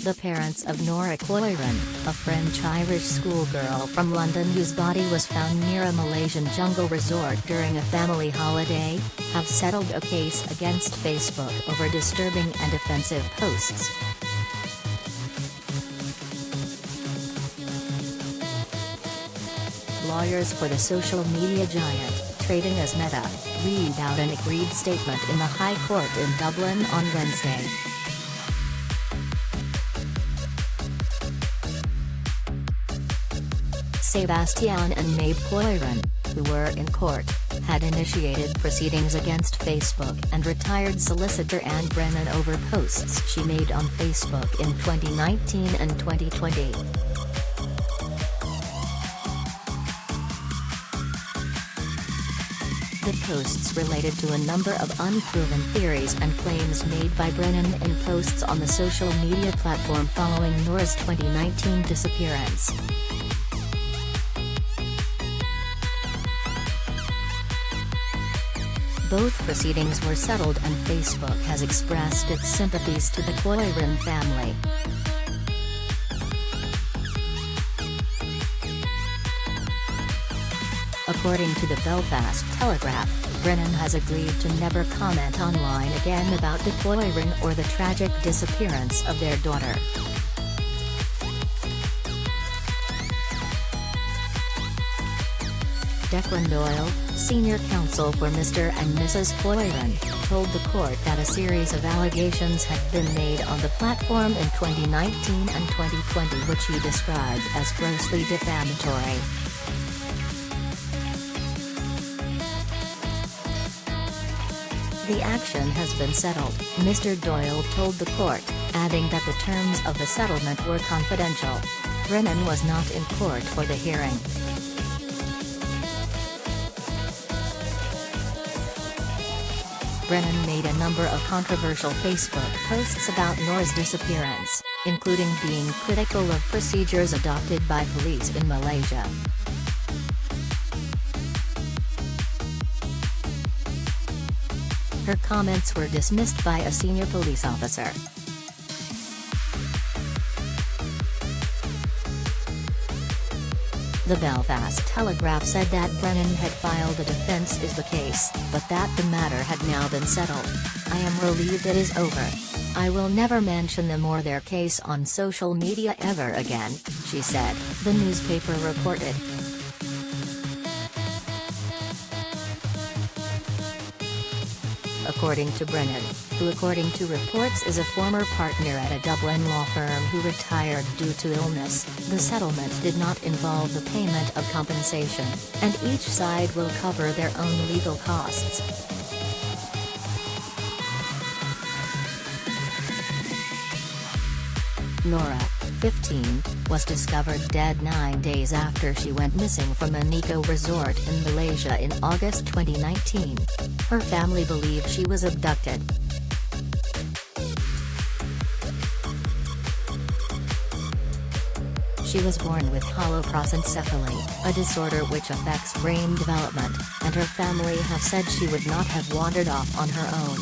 The parents of Nora Quoirin, a French-Irish schoolgirl from London whose body was found near a Malaysian jungle resort during a family holiday, have settled a case against Facebook over disturbing and offensive posts. Lawyers for the social media giant, trading as Meta, read out an agreed statement in the High Court in Dublin on Wednesday. Sebastian and Nora Quoirin, who were in court, had initiated proceedings against Facebook and retired solicitor Anne Brennan over posts she made on Facebook in 2019 and 2020. The posts related to a number of unproven theories and claims made by Brennan in posts on the social media platform following Nora's 2019 disappearance. Both proceedings were settled and Facebook has expressed its sympathies to the Quoirin family. According to the Belfast Telegraph, Brennan has agreed to never comment online again about the Quoirin or the tragic disappearance of their daughter. Declan Doyle, senior counsel for Mr. and Mrs. Quoirin, told the court that a series of allegations had been made on the platform in 2019 and 2020 which he described as grossly defamatory. The action has been settled, Mr. Doyle told the court, adding that the terms of the settlement were confidential. Brennan was not in court for the hearing. Brennan made a number of controversial Facebook posts about Nora's disappearance, including being critical of procedures adopted by police in Malaysia. Her comments were dismissed by a senior police officer. The Belfast Telegraph said that Brennan had filed a defence is the case, but that the matter had now been settled. "I am relieved it is over. I will never mention them or their case on social media ever again," she said, the newspaper reported. According to Brennan, who according to reports is a former partner at a Dublin law firm who retired due to illness, the settlement did not involve the payment of compensation, and each side will cover their own legal costs. Nora, 15, was discovered dead 9 days after she went missing from an eco resort in Malaysia in August 2019. Her family believed she was abducted. She was born with holoprosencephaly, a disorder which affects brain development, and her family have said she would not have wandered off on her own.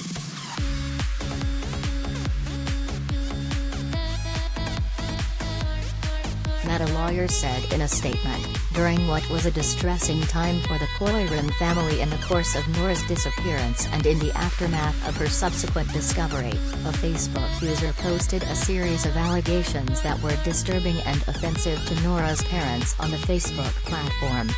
Meta lawyer said in a statement, during what was a distressing time for the Quoirin family in the course of Nora's disappearance and in the aftermath of her subsequent discovery, a Facebook user posted a series of allegations that were disturbing and offensive to Nora's parents on the Facebook platform.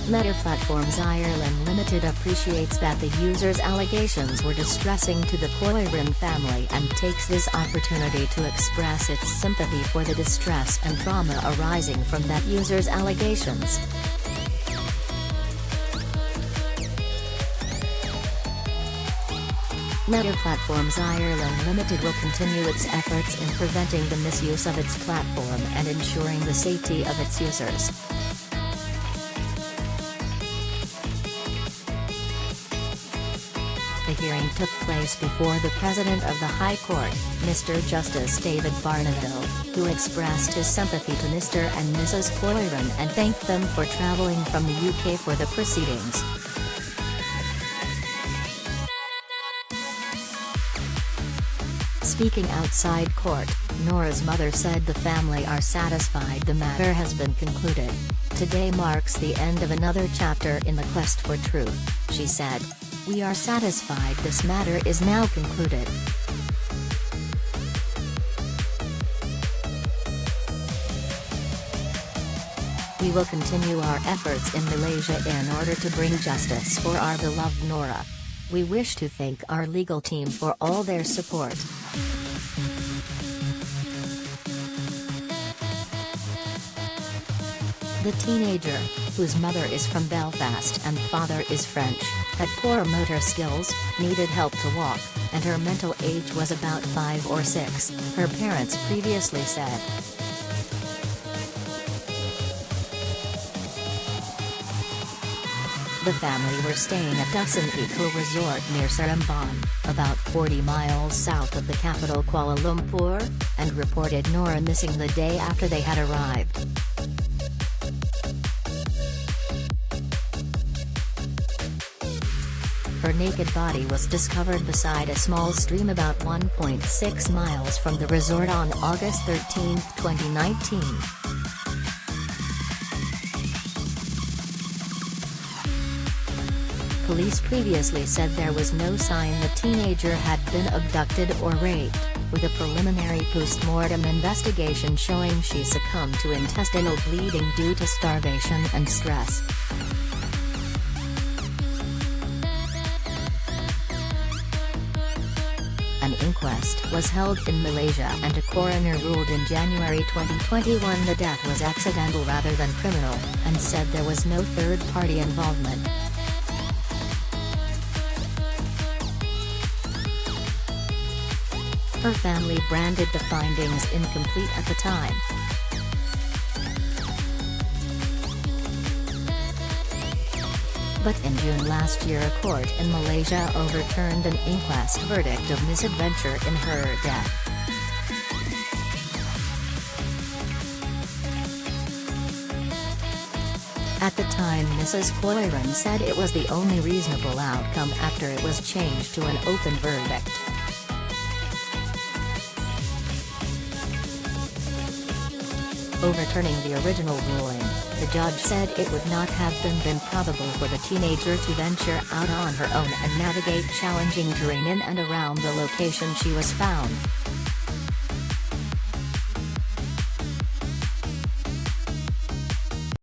Meta Platforms Ireland Limited appreciates that the user's allegations were distressing to the Quoirin family and takes this opportunity to express its sympathy for the distress and trauma arising from that user's allegations. Meta Platforms Ireland Limited will continue its efforts in preventing the misuse of its platform and ensuring the safety of its users. The hearing took place before the President of the High Court, Mr. Justice David Barneville, who expressed his sympathy to Mr. and Mrs. Quoirin and thanked them for travelling from the UK for the proceedings. Speaking outside court, Nora's mother said the family are satisfied the matter has been concluded. Today marks the end of another chapter in the quest for truth, she said. We are satisfied this matter is now concluded. We will continue our efforts in Malaysia in order to bring justice for our beloved Nora. We wish to thank our legal team for all their support. The teenager, whose mother is from Belfast and father is French, had poor motor skills, needed help to walk, and her mental age was about 5 or 6, her parents previously said. The family were staying at Dusun Eco Resort near Seremban, about 40 miles south of the capital Kuala Lumpur, and reported Nora missing the day after they had arrived. Her naked body was discovered beside a small stream about 1.6 miles from the resort on August 13, 2019. Police previously said there was no sign the teenager had been abducted or raped, with a preliminary post-mortem investigation showing she succumbed to intestinal bleeding due to starvation and stress. An inquest was held in Malaysia and a coroner ruled in January 2021 the death was accidental rather than criminal, and said there was no third-party involvement. Her family branded the findings incomplete at the time. But in June last year a court in Malaysia overturned an inquest verdict of misadventure in her death. At the time Mrs. Quoirin said it was the only reasonable outcome after it was changed to an open verdict. Overturning the original ruling, the judge said it would not have been probable for the teenager to venture out on her own and navigate challenging terrain in and around the location she was found.